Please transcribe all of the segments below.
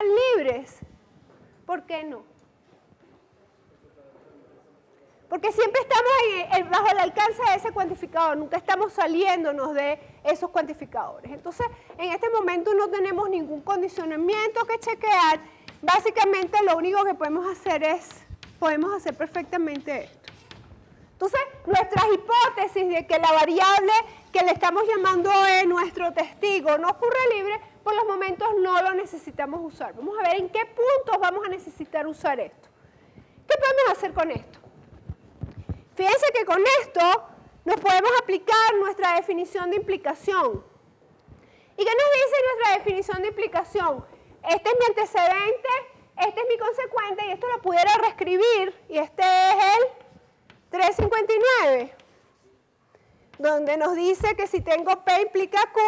libres. ¿Por qué no? Porque siempre estamos bajo el alcance de ese cuantificador, nunca estamos saliéndonos de esos cuantificadores. Entonces, en este momento no tenemos ningún condicionamiento que chequear. Básicamente, lo único que podemos hacer perfectamente esto. Entonces, nuestras hipótesis de que la variable que le estamos llamando nuestro testigo no ocurre libre, por los momentos no lo necesitamos usar. Vamos a ver en qué puntos vamos a necesitar usar esto. ¿Qué podemos hacer con esto? Fíjense que con esto nos podemos aplicar nuestra definición de implicación. ¿Y qué nos dice nuestra definición de implicación? Este es mi antecedente, este es mi consecuente, y esto lo pudiera reescribir, y este es el 359, donde nos dice que si tengo P implica Q,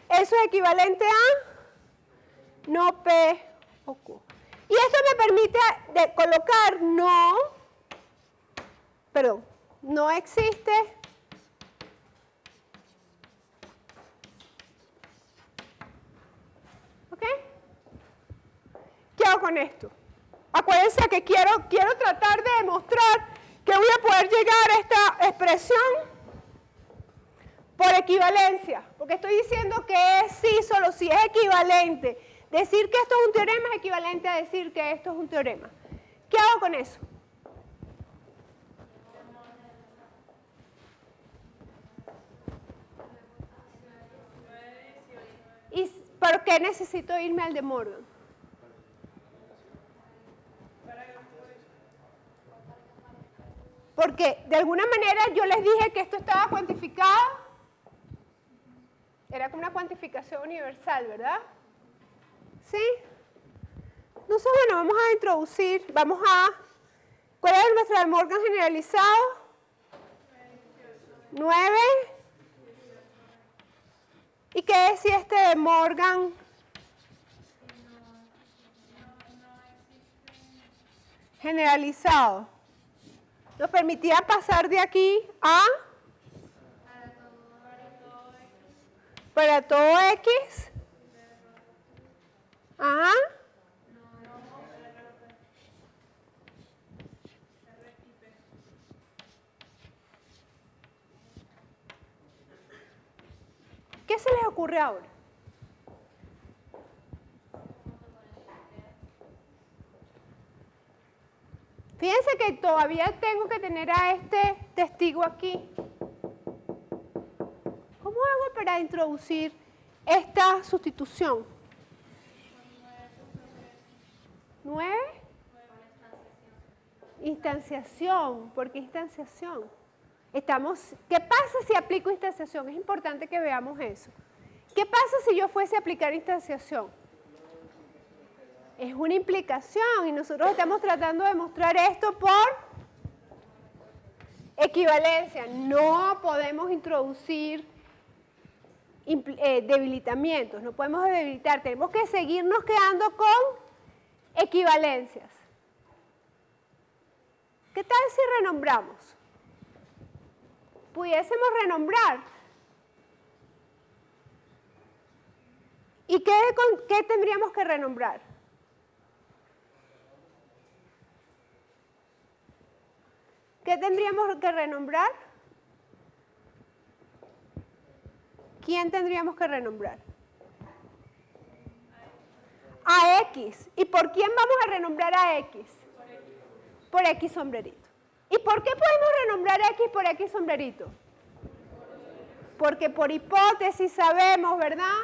eso es equivalente a no P o Q. Y esto me permite colocar no existe ¿ok? ¿Qué hago con esto? Acuérdense que quiero tratar de demostrar que voy a poder llegar a esta expresión por equivalencia, porque estoy diciendo que es sí, solo si es equivalente. Decir que esto es un teorema es equivalente a decir que esto es un teorema. ¿Qué hago con eso? ¿Y por qué necesito irme al de Morgan? Porque de alguna manera yo les dije que esto estaba cuantificado. Era como una cuantificación universal, ¿verdad? ¿Sí? Entonces, bueno, vamos a introducir, ¿cuál es nuestro de Morgan generalizado? 9. ¿Y qué decía este de Morgan? Generalizado. Nos permitía pasar de aquí a para todo X. Ajá. ¿Qué se les ocurre ahora? Fíjense que todavía tengo que tener a este testigo aquí. ¿Cómo hago para introducir esta sustitución? 9. Instanciación. ¿Por qué instanciación? ¿Qué pasa si aplico instanciación? Es importante que veamos eso. ¿Qué pasa si yo fuese a aplicar instanciación? Es una implicación y nosotros estamos tratando de mostrar esto por equivalencia. No podemos introducir debilitamientos, no podemos debilitar, tenemos que seguirnos quedando con equivalencias. ¿Qué tal si renombramos? Pudiésemos renombrar. ¿Y qué tendríamos que renombrar? ¿Qué tendríamos que renombrar? ¿Quién tendríamos que renombrar? A X. ¿Y por quién vamos a renombrar a X? Por X sombrerito. ¿Y por qué podemos renombrar a X por X sombrerito? Porque por hipótesis sabemos, ¿verdad?,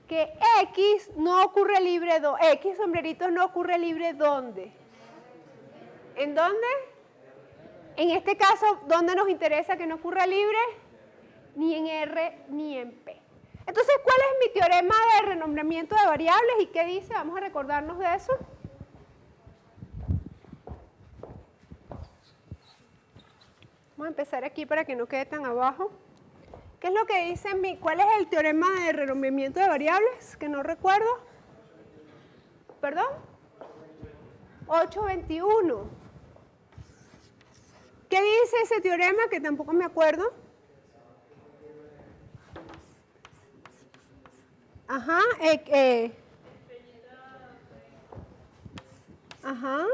que X no ocurre libre, X sombrerito no ocurre libre, ¿dónde? ¿En dónde? En este caso, ¿dónde nos interesa que no ocurra libre? Ni en R ni en P. Entonces, ¿cuál es mi teorema de renombramiento de variables y qué dice? Vamos a recordarnos de eso. Vamos a empezar aquí para que no quede tan abajo. ¿Qué es lo que dice cuál es el teorema de renombramiento de variables? Que no recuerdo. ¿Perdón? 821. ¿Qué dice ese teorema? Que tampoco me acuerdo. Ajá. Ajá.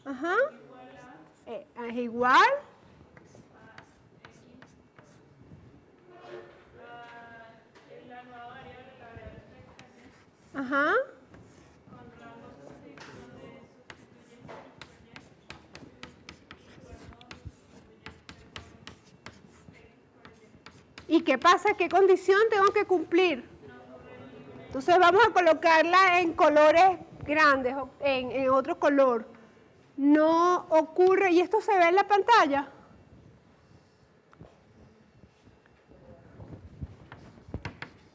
Ajá. Es igual. Ajá. ¿Y qué pasa? ¿Qué condición tengo que cumplir? Entonces vamos a colocarla en colores grandes, en otro color. No ocurre, ¿y esto se ve en la pantalla?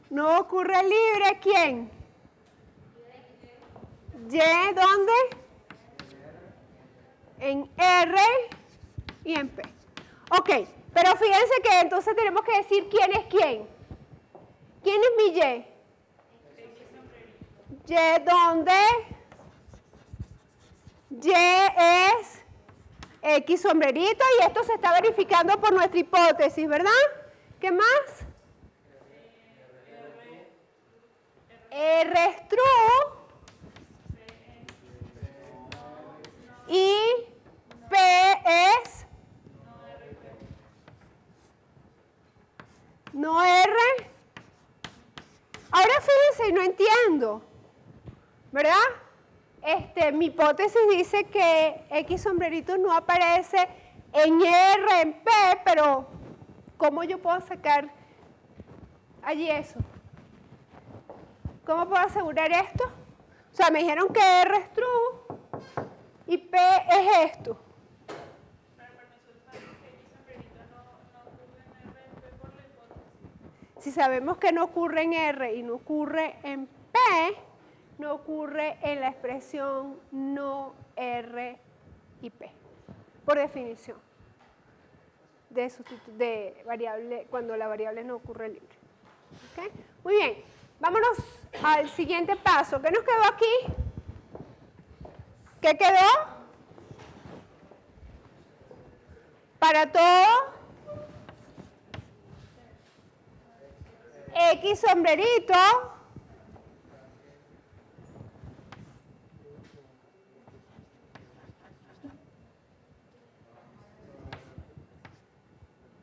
No ocurre libre, ¿quién? Y, ¿dónde? En R y en P. Ok, pero fíjense que entonces tenemos que decir quién es quién. ¿Quién es mi Y? Y, ¿dónde? Y es X sombrerito y esto se está verificando por nuestra hipótesis, ¿verdad? ¿Qué más? R es true y P es no R. Ahora fíjense, y no entiendo, ¿verdad? Mi hipótesis dice que X sombrerito no aparece en R, en P, pero ¿cómo yo puedo sacar allí eso? ¿Cómo puedo asegurar esto? O sea, me dijeron que R es true y P es esto. Si sabemos que no ocurre en R y no ocurre en P, no ocurre en la expresión no R y P, por definición, de variable, cuando la variable no ocurre libre. ¿Okay? Muy bien, vámonos al siguiente paso. ¿Qué nos quedó aquí? ¿Qué quedó? Para todo X sombrerito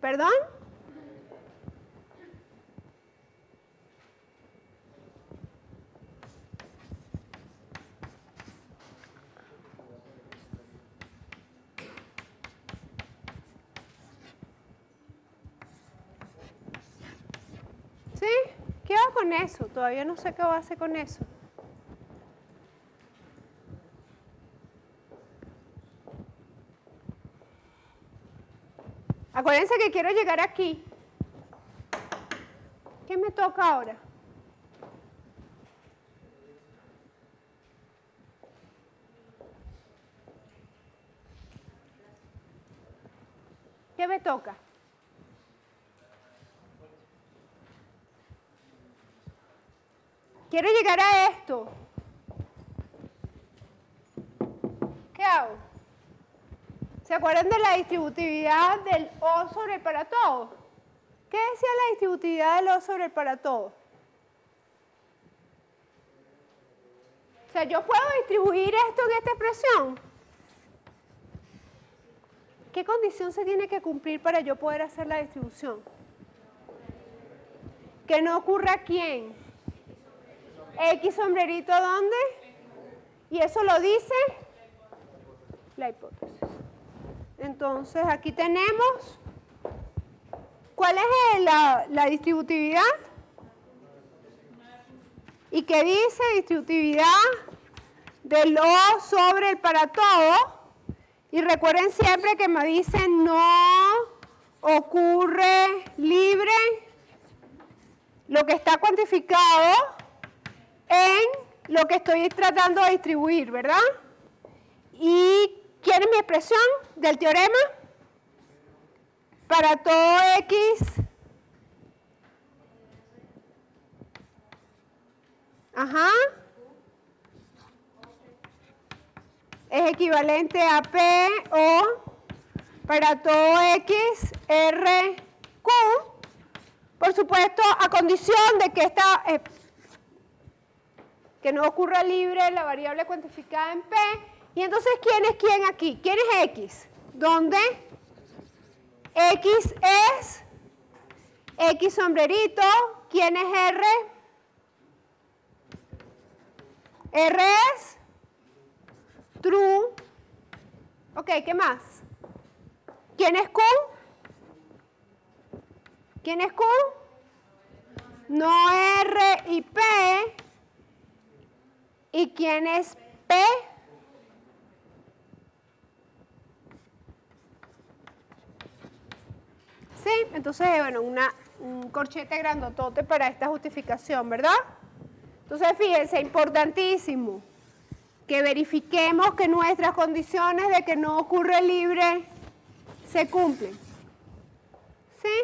¿perdón? ¿Sí? ¿Qué hago con eso? Todavía no sé qué voy a hacer con eso. Acuérdense que quiero llegar aquí. ¿Qué me toca ahora? ¿Qué me toca? Quiero llegar a esto. ¿Qué hago? ¿Se acuerdan de la distributividad del O sobre el para todo? ¿Qué decía la distributividad del O sobre el para todo? O sea, ¿yo puedo distribuir esto en esta expresión? ¿Qué condición se tiene que cumplir para yo poder hacer la distribución? ¿Que no ocurra a quién? X sombrerito, ¿dónde? Y eso lo dice la hipótesis. Entonces, aquí tenemos, ¿cuál es la distributividad? ¿Y qué dice? Distributividad del O sobre el para todo. Y recuerden siempre que me dicen no ocurre libre lo que está cuantificado en lo que estoy tratando de distribuir, ¿verdad? ¿Y quieren mi expresión del teorema? Para todo X es equivalente a P o para todo X, R, Q, Por supuesto, a condición de que que no ocurra libre la variable cuantificada en P. Y entonces, ¿quién es quién aquí? ¿Quién es X? ¿Dónde? X es X sombrerito. ¿Quién es R? R es true. Ok, ¿qué más? ¿Quién es Q? ¿Quién es Q? No R y P. ¿Y quién es P? ¿Sí? Entonces, bueno, un corchete grandotote para esta justificación, ¿verdad? Entonces, fíjense, importantísimo que verifiquemos que nuestras condiciones de que no ocurre libre se cumplen. ¿Sí?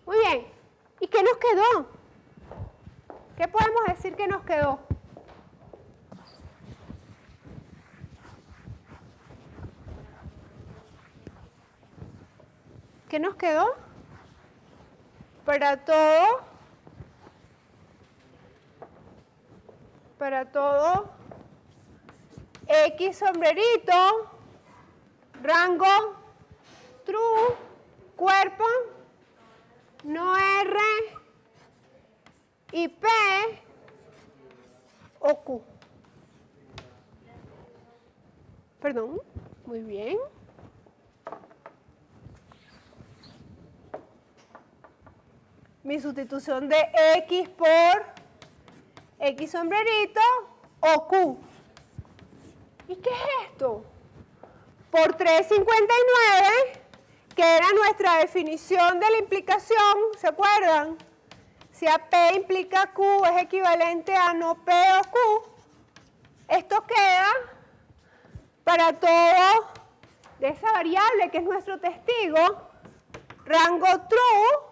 Muy bien. ¿Y qué nos quedó? ¿Qué podemos decir que nos quedó? ¿Qué nos quedó? Para todo X sombrerito, rango, true, cuerpo, no R y P o Q. Perdón, muy bien. Mi sustitución de X por X sombrerito o Q. ¿Y qué es esto? Por 359, que era nuestra definición de la implicación, ¿se acuerdan? Si a P implica Q es equivalente a no P o Q, esto queda para todo de esa variable que es nuestro testigo, rango true,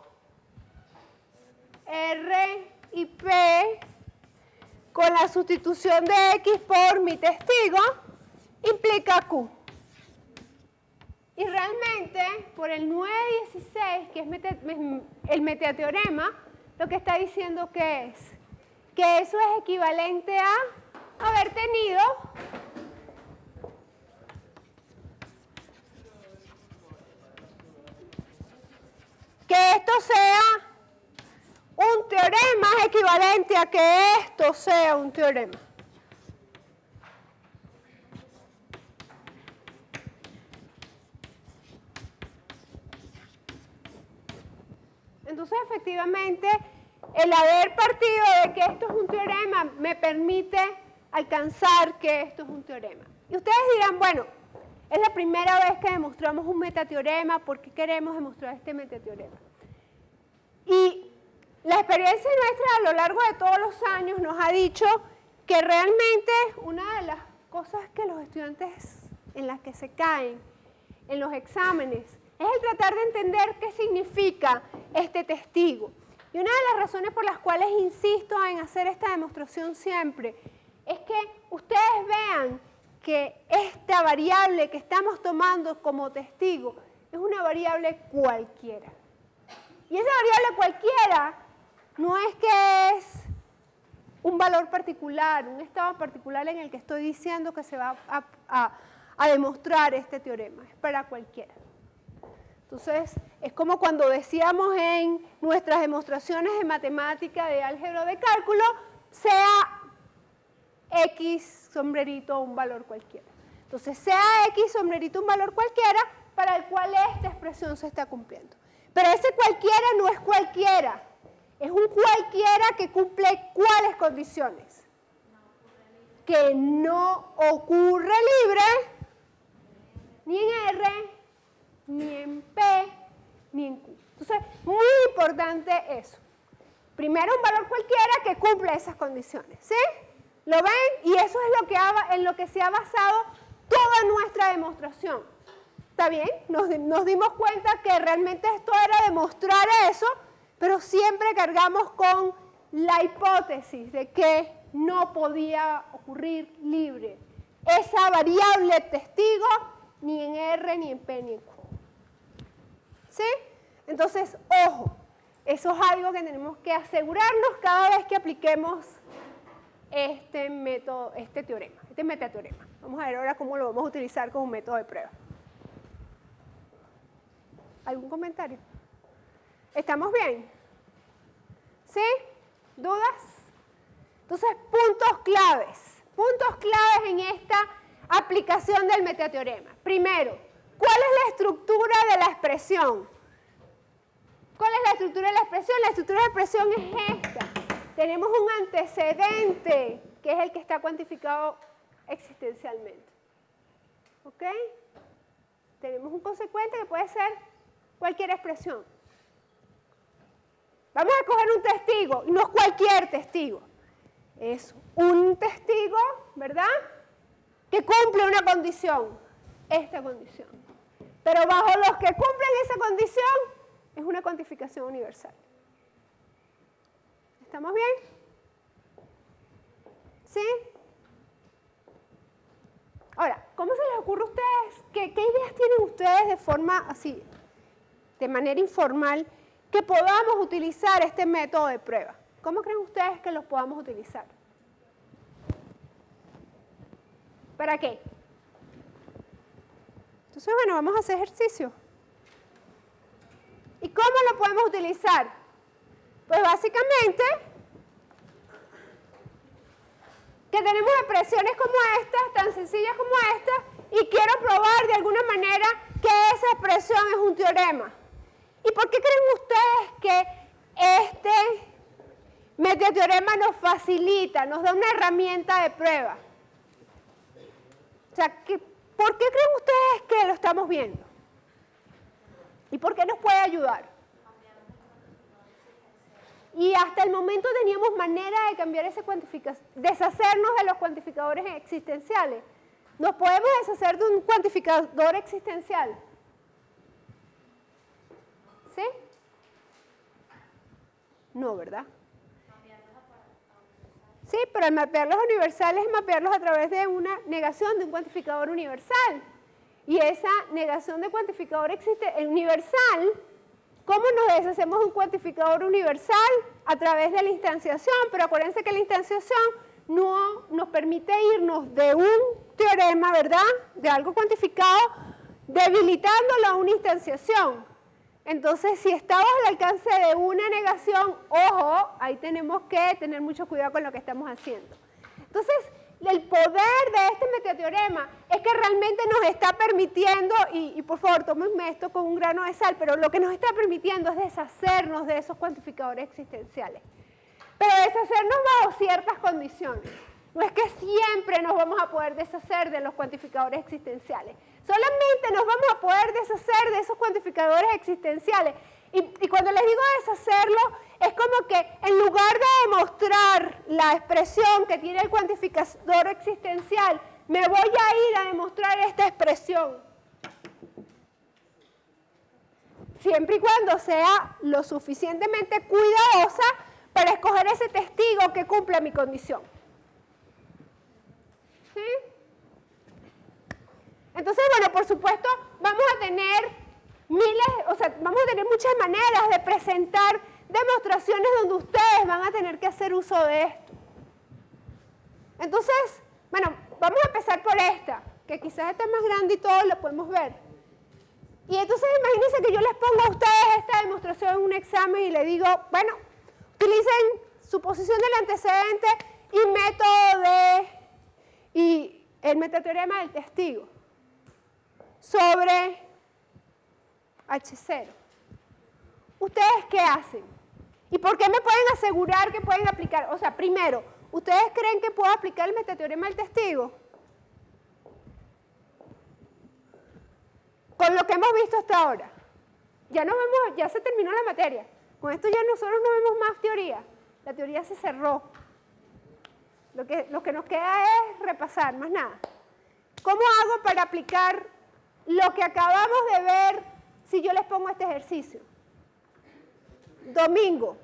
R y P, con la sustitución de X por mi testigo, implica Q. Y realmente, por el 916, que es el metateorema, lo que está diciendo que es que eso es equivalente a haber tenido que esto sea un teorema, es equivalente a que esto sea un teorema. Entonces, efectivamente, el haber partido de que esto es un teorema me permite alcanzar que esto es un teorema. Y ustedes dirán, bueno, es la primera vez que demostramos un metateorema, ¿por qué queremos demostrar este metateorema? Y la experiencia nuestra a lo largo de todos los años nos ha dicho que realmente una de las cosas que los estudiantes en las que se caen en los exámenes es el tratar de entender qué significa este testigo. Y una de las razones por las cuales insisto en hacer esta demostración siempre es que ustedes vean que esta variable que estamos tomando como testigo es una variable cualquiera. Y esa variable cualquiera no es que es un valor particular, un estado particular en el que estoy diciendo que se va a demostrar este teorema, es para cualquiera. Entonces, es como cuando decíamos en nuestras demostraciones de matemática, de álgebra o de cálculo, sea X sombrerito un valor cualquiera. Entonces, sea X sombrerito un valor cualquiera para el cual esta expresión se está cumpliendo. Pero ese cualquiera no es cualquiera. Es un cualquiera que cumple ¿cuáles condiciones? Que no ocurre libre ni en R, ni en P, ni en Q. Entonces, muy importante eso. Primero, un valor cualquiera que cumpla esas condiciones. ¿Sí? ¿Lo ven? Y eso es en lo que se ha basado toda nuestra demostración. ¿Está bien? Nos dimos cuenta que realmente esto era demostrar eso, pero siempre cargamos con la hipótesis de que no podía ocurrir libre esa variable testigo ni en R, ni en P, ni en Q. ¿Sí? Entonces, ojo, Eso es algo que tenemos que asegurarnos cada vez que apliquemos este método, este teorema, este metateorema. Vamos a ver ahora cómo lo vamos a utilizar como un método de prueba. ¿Algún comentario? ¿Estamos bien? ¿Sí? ¿Dudas? Entonces, puntos claves en esta aplicación del metateorema. Primero, ¿cuál es la estructura de la expresión? ¿Cuál es la estructura de la expresión? La estructura de la expresión es esta. Tenemos un antecedente, que es el que está cuantificado existencialmente. ¿Ok? Tenemos un consecuente que puede ser cualquier expresión. Vamos a coger un testigo, no es cualquier testigo. Es un testigo, ¿verdad?, que cumple una condición, esta condición. Pero bajo los que cumplen esa condición, es una cuantificación universal. ¿Estamos bien? ¿Sí? Ahora, ¿cómo se les ocurre a ustedes? ¿Qué ideas tienen ustedes de forma así, de manera informal, que podamos utilizar este método de prueba? ¿Cómo creen ustedes que los podamos utilizar? ¿Para qué? Entonces, bueno, vamos a hacer ejercicio. ¿Y cómo lo podemos utilizar? Pues básicamente, que tenemos expresiones como estas, tan sencillas como estas, y quiero probar de alguna manera que esa expresión es un teorema. ¿Y por qué creen ustedes que este metateorema nos facilita, nos da una herramienta de prueba? O sea, ¿por qué creen ustedes que lo estamos viendo? ¿Y por qué nos puede ayudar? Y hasta el momento teníamos manera de cambiar ese cuantificador, deshacernos de los cuantificadores existenciales. ¿Nos podemos deshacer de un cuantificador existencial? ¿Sí? No, ¿verdad? Sí, pero el mapearlos a universales es mapearlos a través de una negación de un cuantificador universal. Y esa negación de cuantificador universal, ¿cómo nos deshacemos de un cuantificador universal? A través de la instanciación, pero acuérdense que la instanciación no nos permite irnos de un teorema, ¿verdad?, de algo cuantificado, debilitándolo a una instanciación. Entonces, si estamos al alcance de una negación, ojo, ahí tenemos que tener mucho cuidado con lo que estamos haciendo. Entonces, el poder de este metateorema es que realmente nos está permitiendo, y por favor, tómenme esto con un grano de sal, pero lo que nos está permitiendo es deshacernos de esos cuantificadores existenciales. Pero deshacernos bajo ciertas condiciones. No es que siempre nos vamos a poder deshacer de los cuantificadores existenciales. Solamente nos vamos a poder deshacer de esos cuantificadores existenciales. Y cuando les digo deshacerlo, es como que en lugar de demostrar la expresión que tiene el cuantificador existencial, me voy a ir a demostrar esta expresión. Siempre y cuando sea lo suficientemente cuidadosa para escoger ese testigo que cumpla mi condición. ¿Sí? Entonces, bueno, por supuesto, vamos a tener vamos a tener muchas maneras de presentar demostraciones donde ustedes van a tener que hacer uso de esto. Entonces, bueno, vamos a empezar por esta, que quizás esta es más grande y todo lo podemos ver. Y entonces imagínense que yo les pongo a ustedes esta demostración en un examen y les digo, bueno, utilicen suposición del antecedente y método y el metateorema del testigo sobre H0. ¿Ustedes qué hacen? ¿Y por qué me pueden asegurar que pueden aplicar? O sea, primero, ¿ustedes creen que puedo aplicar el metateorema del testigo? Con lo que hemos visto hasta ahora. Ya se terminó la materia. Con esto ya nosotros no vemos más teoría. La teoría se cerró. Lo que nos queda es repasar, más nada. ¿Cómo hago para aplicar lo que acabamos de ver si yo les pongo este ejercicio? Domingo,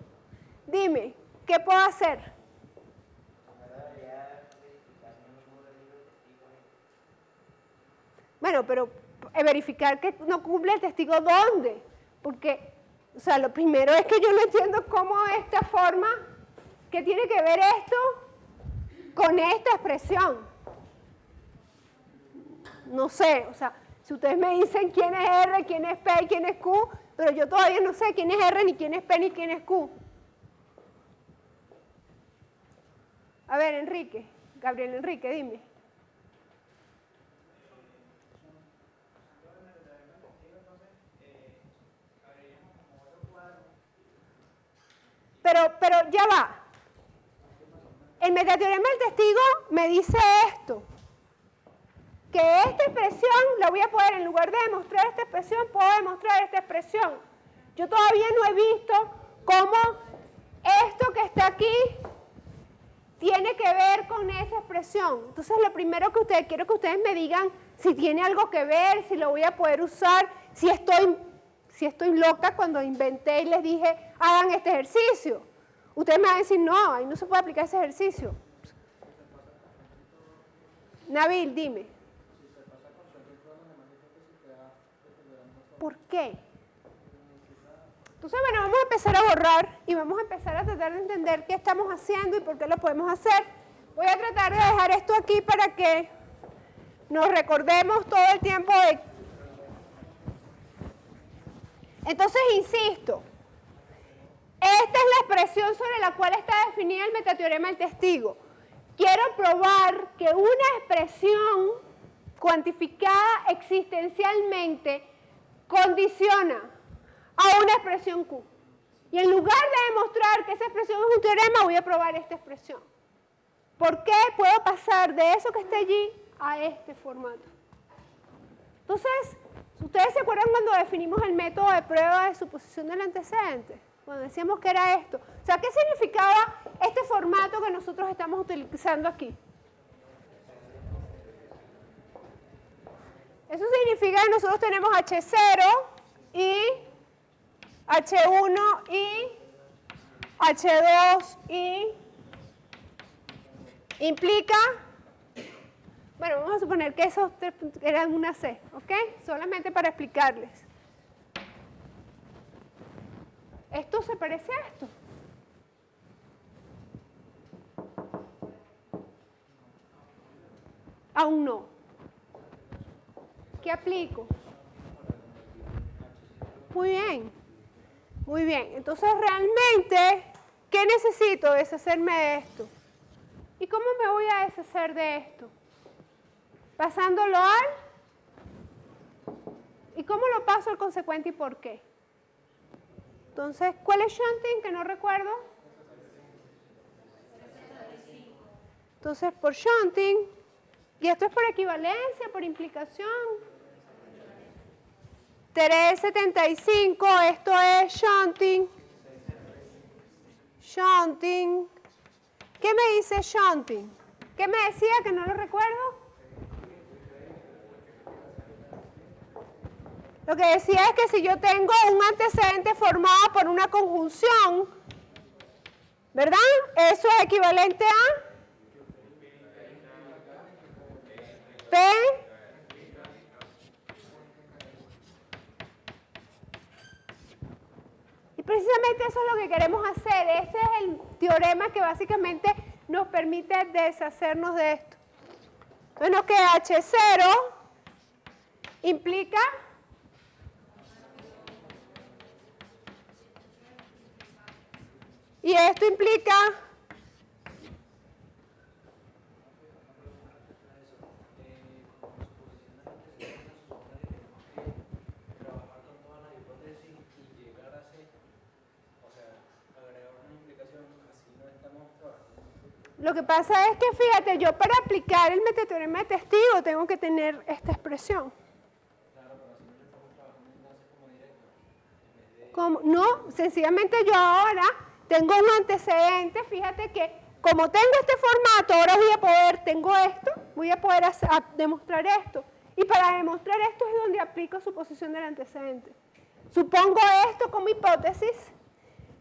dime, ¿qué puedo hacer? Bueno, pero verificar que no cumple el testigo, ¿dónde? Porque O sea, lo primero es que yo no entiendo cómo esta forma, ¿qué tiene que ver esto con esta expresión? No sé, o sea, si ustedes me dicen quién es R, quién es P y quién es Q, pero yo todavía no sé quién es R, ni quién es P, ni quién es Q. A ver, Enrique, Gabriel Enrique, dime. Pero ya va. El metateorema del testigo me dice esto, que esta expresión la voy a poder, en lugar de demostrar esta expresión, puedo demostrar esta expresión. Yo todavía no he visto cómo esto que está aquí tiene que ver con esa expresión. Entonces, lo primero que quiero que ustedes me digan si tiene algo que ver, si lo voy a poder usar, si estoy loca cuando inventé y les dije, hagan este ejercicio. Ustedes me van a decir, no, ahí no se puede aplicar ese ejercicio. Nabil, dime. ¿Por qué? Entonces, bueno, vamos a empezar a borrar y vamos a empezar a tratar de entender qué estamos haciendo y por qué lo podemos hacer. Voy a tratar de dejar esto aquí para que nos recordemos todo el tiempo de... Entonces, insisto, esta es la expresión sobre la cual está definida el metateorema del testigo. Quiero probar que una expresión cuantificada existencialmente condiciona a una expresión Q. Y en lugar de demostrar que esa expresión es un teorema, voy a probar esta expresión. ¿Por qué puedo pasar de eso que está allí a este formato? Entonces, ¿ustedes se acuerdan cuando definimos el método de prueba de suposición del antecedente? Cuando decíamos que era esto. O sea, ¿qué significaba este formato que nosotros estamos utilizando aquí? Eso significa que nosotros tenemos H0 y H1 y H2 y implica, bueno, vamos a suponer que esos tres eran una C, ¿ok? Solamente para explicarles. ¿Esto se parece a esto? Aún no. ¿Qué aplico? Muy bien. Muy bien. Entonces, realmente, ¿qué necesito? Deshacerme de esto. ¿Y cómo me voy a deshacer de esto? Pasándolo al... ¿Y cómo lo paso al consecuente y por qué? Entonces, ¿cuál es shunting? Que no recuerdo. Entonces, por shunting, y esto es por equivalencia, por implicación. 375, esto es shunting. Shunting. ¿Qué me dice shunting? ¿Qué me decía que no lo recuerdo? Lo que decía es que si yo tengo un antecedente formado por una conjunción, ¿verdad? Eso es equivalente a P y precisamente eso es lo que queremos hacer. Ese es el teorema que básicamente nos permite deshacernos de esto. Entonces nos queda H0 implica y esto implica lo que pasa es que, fíjate, yo para aplicar el metateorema de testigo tengo que tener esta expresión. ¿Cómo? No, sencillamente yo ahora tengo un antecedente, fíjate que como tengo este formato, ahora tengo esto, voy a poder demostrar esto. Y para demostrar esto es donde aplico suposición del antecedente. Supongo esto como hipótesis,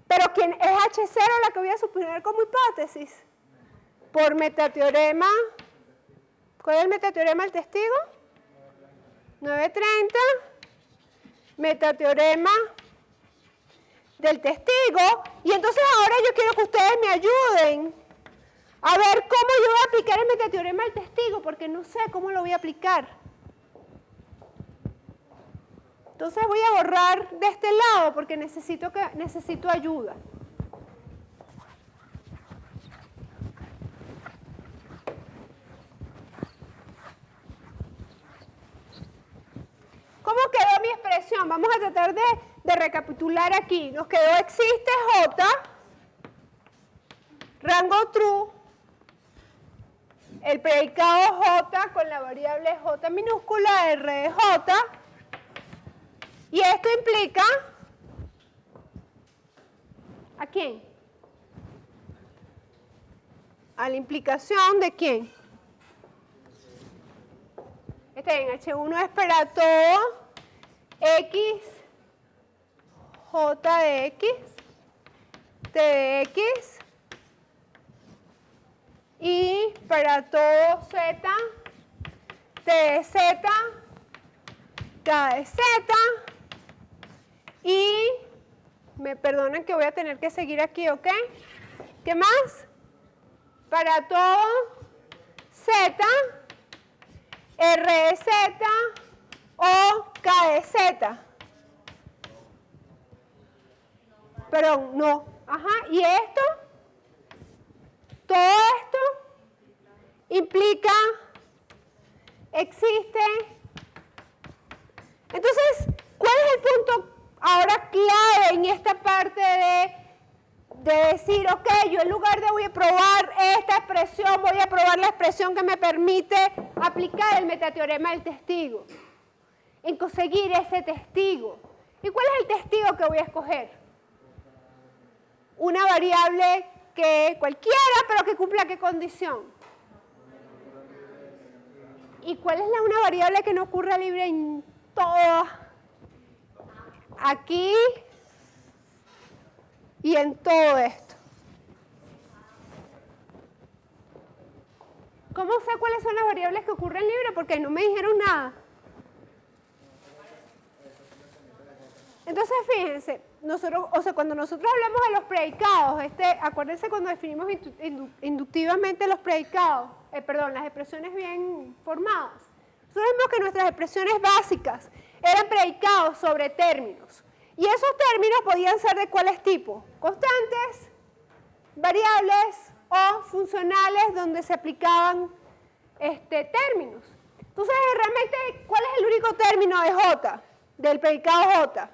pero ¿quién es H0 la que voy a suponer como hipótesis? Por metateorema, ¿cuál es el metateorema del testigo? 930, metateorema del testigo. Y entonces ahora yo quiero que ustedes me ayuden a ver cómo yo voy a aplicar el metateorema del testigo, porque no sé cómo lo voy a aplicar. Entonces voy a borrar de este lado porque necesito ayuda. ¿Cómo quedó mi expresión? Vamos a tratar de recapitular aquí. Nos quedó existe J, rango true, el predicado J con la variable J minúscula, R de J, y esto implica ¿a quién? A la implicación de quién. Está bien, H1 es para todo X, J de X, T de X, y para todo Z, T de Z, K de Z, y me perdonan que voy a tener que seguir aquí, ¿ok? ¿Qué más? Para todo Z, R de Z o K de Z. Perdón, no. Ajá, y esto, todo esto implica, existe. Entonces, ¿cuál es el punto ahora clave en esta parte de decir, ok, yo en lugar de voy a probar esta expresión, voy a probar la expresión que me permite aplicar el metateorema del testigo, en conseguir ese testigo? ¿Y cuál es el testigo que voy a escoger? Una variable que cualquiera, pero que cumpla qué condición. ¿Y cuál es una variable que no ocurra libre en todo? Aquí y en todo esto. ¿Cómo sé cuáles son las variables que ocurren libre? Porque no me dijeron nada. Entonces, fíjense, cuando nosotros hablamos de los predicados, acuérdense cuando definimos inductivamente los predicados, las expresiones bien formadas. Nosotros vimos que nuestras expresiones básicas eran predicados sobre términos. Y esos términos podían ser de cuáles tipos: constantes, variables o funcionales donde se aplicaban términos. Entonces, realmente, ¿cuál es el único término de J, del predicado J?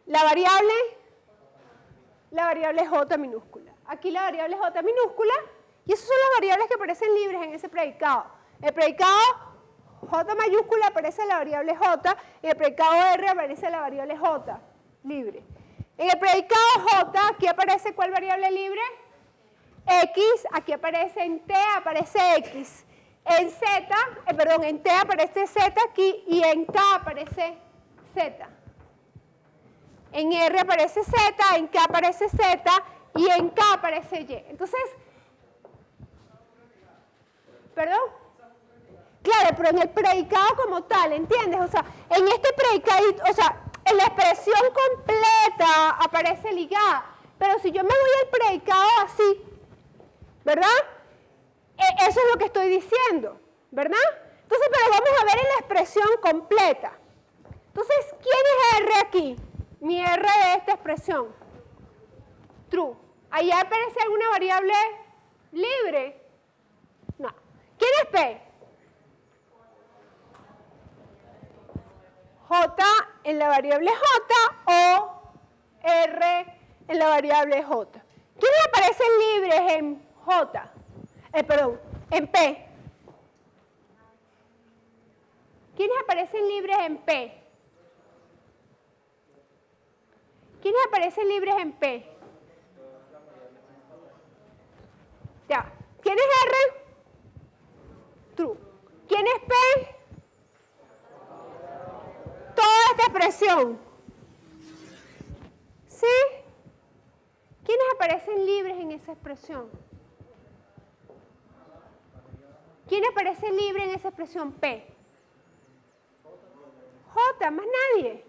La variable J minúscula. Aquí la variable J minúscula, y esas son las variables que aparecen libres en ese predicado. El predicado J mayúscula aparece la variable J, y el predicado R aparece la variable J libre. En el predicado J, aquí aparece ¿cuál variable libre? X, aquí aparece en T, aparece X. En en T aparece Z aquí, y en K aparece Z. En R aparece Z, en K aparece Z, y en K aparece Y. Entonces, ¿perdón? Claro, pero en el predicado como tal, ¿entiendes? O sea, en este predicado, en la expresión completa aparece ligada. Pero si yo me voy al predicado así, ¿verdad? Eso es lo que estoy diciendo, ¿verdad? Entonces, pero vamos a ver en la expresión completa. Entonces, ¿quién es R aquí? Mi R de esta expresión. True. ¿Allá aparece alguna variable libre? No. ¿Quién es P? J en la variable J o R en la variable J. ¿Quiénes aparecen libres en J? En P. ¿Quiénes aparecen libres en P? ¿Quiénes aparecen libres en P? Ya. ¿Quién es R? True. ¿Quién es P? Toda esta expresión. ¿Sí? ¿Quiénes aparecen libres en esa expresión? ¿Quién aparece libre en esa expresión P? J, más nadie.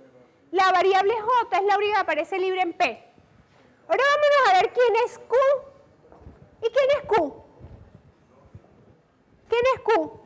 La variable J es la única que aparece libre en P. Ahora vámonos a ver quién es Q. ¿Y quién es Q? ¿Quién es Q?